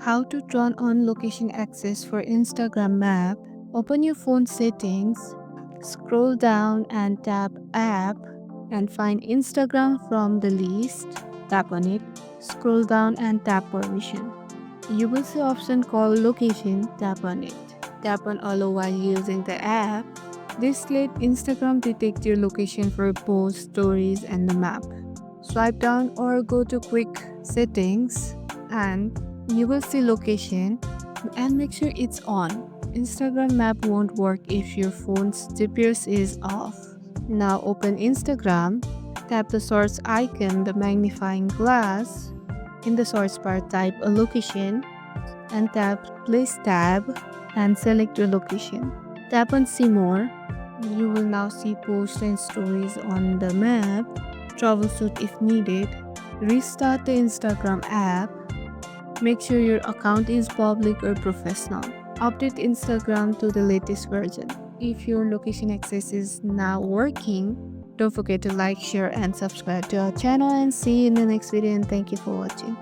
How to turn on location access for Instagram map. Open your phone settings, scroll down and tap app and find Instagram from the list. Tap on it. Scroll down and tap permission. You will see option called location. Tap on it. Tap on allow while using the app. This let Instagram detect your location for posts, stories and the map. Swipe down or go to quick settings and you will see location and make sure it's on. Instagram map won't work if your phone's GPS is off. Now open Instagram, tap the source icon, the magnifying glass. In the source bar, type a location and tap place tab and select your location. Tap on see more. You will now see posts and stories on the map. Troubleshoot if needed. Restart the Instagram app. Make sure your account is public or professional. Update Instagram to the latest version. If your location access is now working, don't forget to like, share, and subscribe to our channel and see you in the next video and thank you for watching.